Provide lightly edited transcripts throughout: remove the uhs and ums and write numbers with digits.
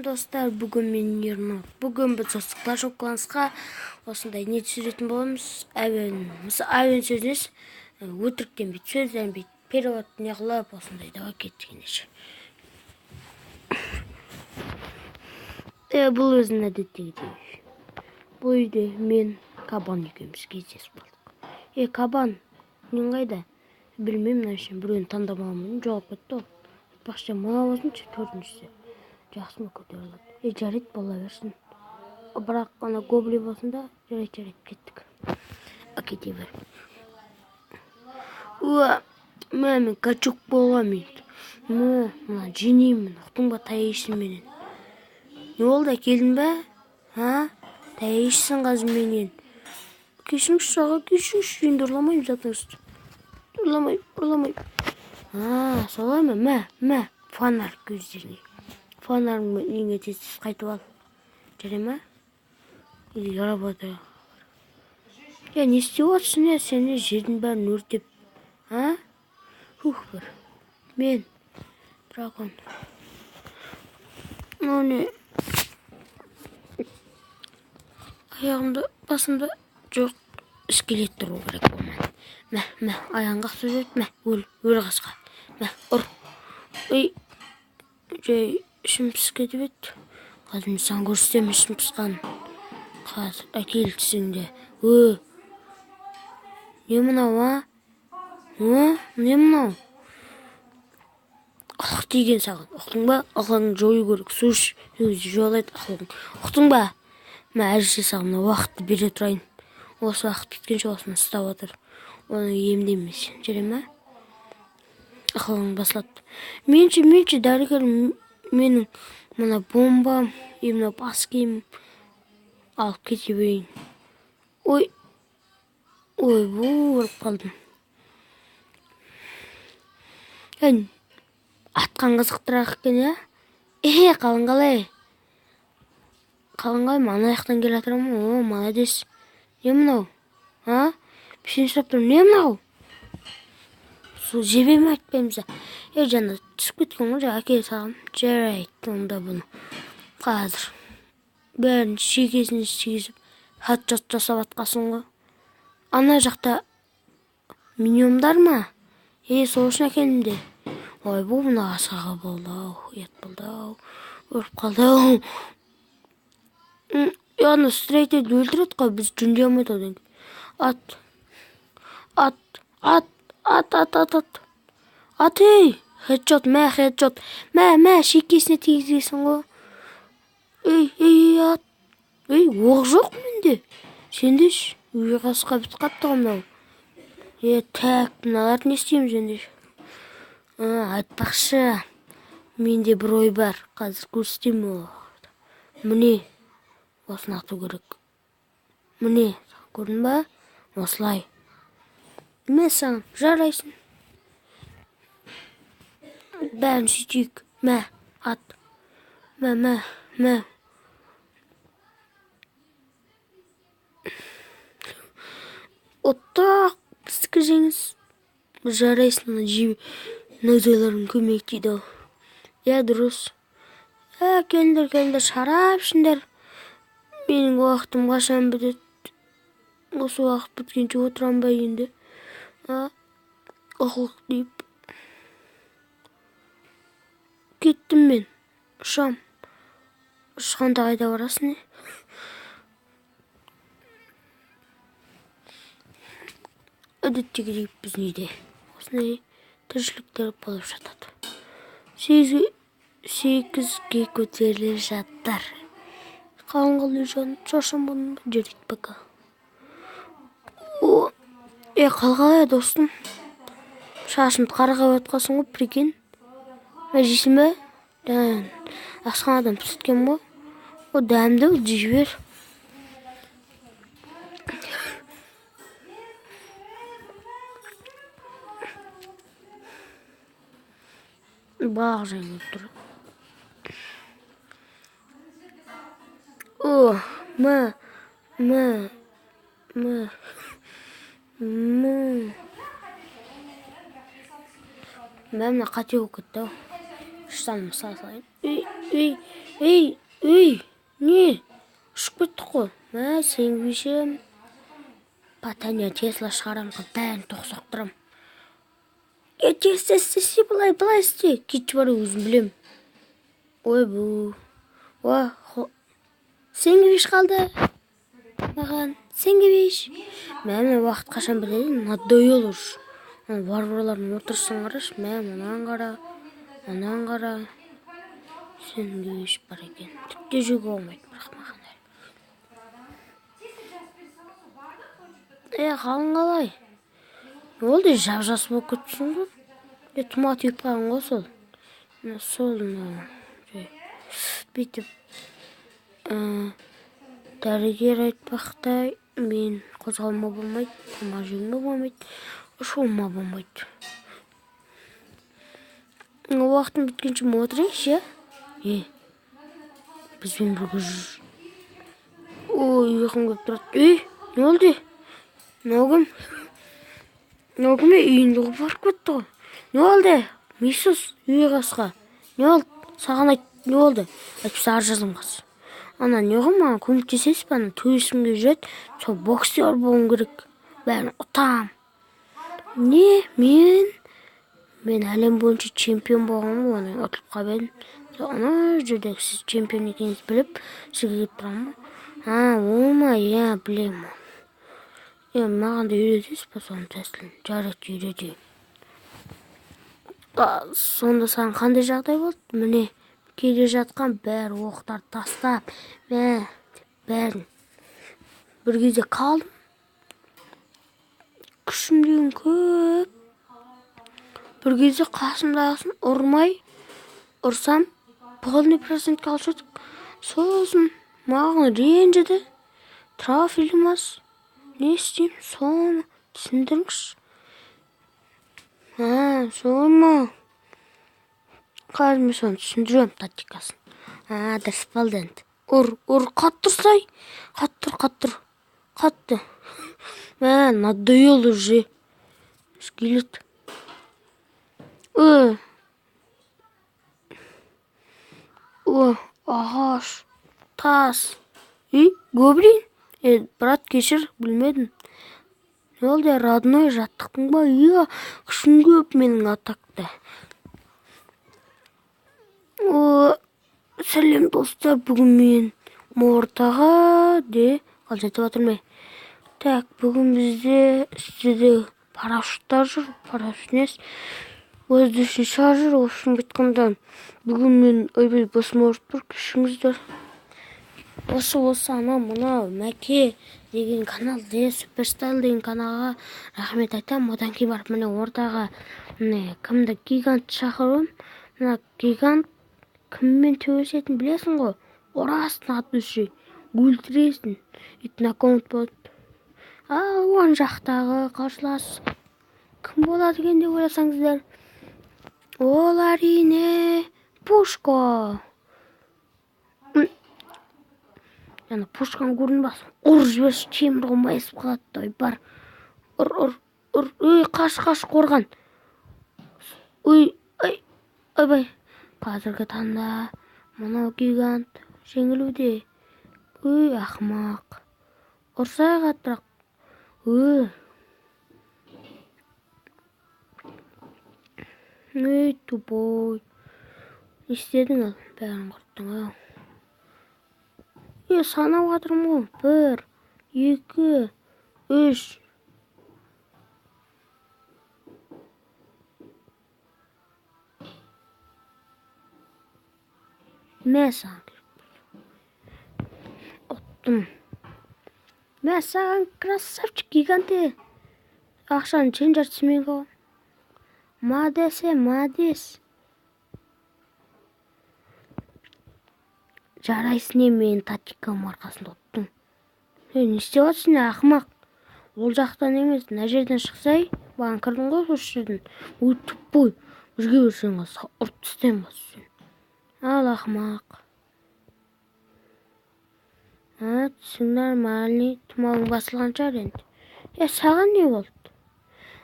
Достар, бүгін мен Ернұр. Бүгін біз осы Clash of Clans'қа осындай не түсіретін боламыз. Әуен сөзінес өтіріктен бейт, сөзден бейт, перевод не қылып осындай давай кеттік ендеше. Бұл өзінің әдеттегідей. Бұл үйде мен Кабан екеуміз кездесіп қалдық. Кабан, нен қайда? Білмеймін, нашын біреуін таңдамағанмын, жоғалып кетті ол. Айтпақшы, мына осыншы төртіншісі. Жақсы ма көтеріледі? Жарайды, бола берсін. Бірақ ана гоблин болсын да, жарайды, кеттік. Кете бер. Мен качук боламын. Мына жинеймін, ұқтың ба таяйшын менен. Не олда, келдің бә? Таяйшын қазір менен. Кешіңші аға, кешіңші, енді ұрламайым затыңызды. Ұрламайым. Солай ма? Фонарь көздеріне. Фонарың неге тез қайтып ал. Жарай ма? Работа. Не істеп отырсың, сені жердің бәрін өртеп. Бір. Мен. Дракон. Аяғымда, басымда жоқ. Скелет тұру керек болман. Аяғын қақты жөт. Өл қасқа. Ұр. Жай. Ішім піскеді бет. Қазір мен сан көрсетем ішім пісқан. Қазір әкел түсіңде. Не мынау, Не мынау? Ақылық деген саған. Ұқтың ба? Ақылығын жою көрік. Сұш, жоғалайды ақылығын. Ұқтың ба? Әрше сағымна уақытты бере тұрайын. Осы уақыт кеткенше осыны ұстап отыр. Оны емдемес. Жарай ма? Ақылығын басылады. Менші, дәрігер менің мына бомбам, мына бас киім алып кете берейін. Ой, ұрып қалдым. Атқан қызықтырақ екен, қалың қалай? Қалың қалай, мана аяқтан келе атырам, молодец. Не мынау? Пішен сұрап тұрмын, не мынау? Сол жебеме айтпаймыз. Жана түсіп кеткен ғой, әкел саған. Жарайды, онда бұны. Қазір. Бәрін шекесіне шегізіп, хат жасап атқасын ғой. Ана жақта миньондар ма? Сол үшін әкелімде. Ой, бұл бұны асаға болды-ау, ет болды-ау, өріп қалды-ау. Аны стрейтерді өлтіреді қой, біз жүнде алмайды одан. Ат, хедшот, хедшот. Шекесіне тегізгесін ғой. Ат. Оқ жоқ менде. Сендеш, үйе қасқа біт қапты ғымнау. Мыналар не істейміз сендеш? Айтпақшы, менде бір ой бар. Қазір көрсетем ол. Міне, осын ату керек. Міне, көрдің ба? Осылай. Мен саған жарайсың. Бәрін сөйтейік. Ат. Оттақ пістікі жеңіз. Жарайсың, нәзелерін көмектейді. Дұрыс. Келдер, шарап ішіндер. Менің уақытым қашан бітеді. Осы уақыт біткенше отырам ба енді. Ақылық дейіп. Кеттім мен. Ұшам. Ұшқанда қайда барасың, Әдеттегідей біздің үйде. Осындай тіршіліктер болып жатады. 8-ге көтеріле жаттар. Қалың жан, шашам бұның жүрейді бақа. Қалғалай достым. Шашымды қарғап отқасын ғой, прикинь. Жейсің бе? Асқанадан пісіткен ғой. Дәмді жей бер. Бақ жайын тұр. Мына қате өкітті. Штанымы салайын. Ей, не? Ұшып кеттік қой. Мә, сен бешем. Патания Тесла шығарамға бәрін тоқсақтырам. Тесла істесе былай істе. Кетші бар өзім білем. Ой, бұл. Сенге беш қалды. Маған, сенге беш. Мәме уақыт қашан біледі, надоел уж. Варварлардың отырсын қараш, анан қара. Сенге беш бар екен. Тікте жүгі олмайды, бірақ маған әлі. Қалың қалай? Ол да жап-жас болып кетсің ғой. Тұма түйіп қалың ғой сол. Сол, бүйтіп, дәрігер айтпақтай, мен қозғалма болмайды, тама жеңме болмайды, ұшуыма болмайды. Уақытын біткенше ме отырайыншы, бізбен бірге жүр. Ой, ұйқым көп тұрады. Не олды? Ногым үйінде барып кетті ғой. Не олды? Месус, үй қасқа. Не олды? Саған айт, не олды? Айтып сағар жазым қас. Ана не ғой маған көмектесесіз бәні туристімге жүреді, сол боксер болуым керек. Бәрін ұтам. Не? Мен әлем бойынша чемпион болған ғой, оны ұтылып қабедім. Ана жүрдегі сіз чемпион екеніңіз біліп, сізге кеп тұрам ба? Ома, білем. Маған да үйретесіз ба соның тәсілін? Жарайды үйретейін. Сонда саған қандай жағдай болды? Міне, келе жатқан бәрі оқтар тастап, бәрін. Бір кезде қалдым. Күшім деген көп. Бір кезде қасымдағысын ұрсам, полный процент қалшыдық. Сосын маған ренжіді. Трафилимас. Не істейм? Соны түсіндіріңізші. Соны. Қазір мен соны түсіндірем тактикасын. Дұрыс болды енді. Ұр, қатты ұрсай. Қатты. Надоел уже. Скелет. Ағаш. Тас. Гоблин? Брат, кешір, білмедім. Не олды, родной жаттықтың ба? Күшін көп менің атақта. Сәлем достар, бүгін мен ортаға қалжайтып отырмай. Так, бүгін бізде үстеде парашюттар жүр, парашютнес. Воздушный шар жүр, осын біткімдан. Бүгін мен ойбай басыма ұрып тұр, күшіңіздер. Осы ана мұна Мәке деген канал, Суперстайл деген каналға рахмет айтам. Одан кейін барып міне ортаға кімді гигант шақырым. Мына гигант кіммен төбелесетінін білесің ғой. Орасын аты үші, өлтіресін. Нокаут болады. Оң жақтағы қарсылас кім болады екен деп ойласаңыздар. Ол әрине Пушко. Яны пушканы көрінбасың. Ұр жіберші, темір ғой майысып қалады. Бар. Ұр. Қаш қорған. Ойбай. Қазіргі таңда мынау гигант жеңілуде. Ақымақ. Ұрсай қаттырақ. Тупой. Істедің ал, бәрін құрттың ау. Санау қатырым ғой. 1, 2, 3. Мен саған ұттым. Мен саған красавчик гиганты. Ақшаны чен жартысымен қау. Мадес. Жарайсың мен тактикам арқасында ұттым. Не істеп атсың, ақымақ? Ол жақтан емес, мына жерден шықсай, баған кірдің ғой осы жерден. Тупой. Бізге берсең ұрт түстен бассын. Ал ақымақ. Түсің нормальный, тұмауың басылған шығар енді. Саған не болды?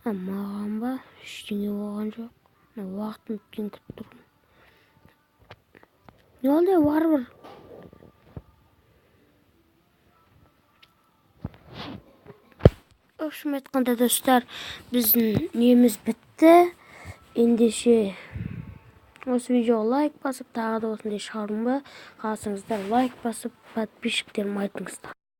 Маған ба? Ештеңе болған жоқ. Уақытын өткен күтіп тұрмын. Ne oldu? Var. Hoşuma aytqanda dostlar, bizning neyimiz bitti. Endişe осы видеоға лайк басып, тағы да осындай шығармын ба, қаласаңыздар лайк басып, подписчиктерім айтыңыздар.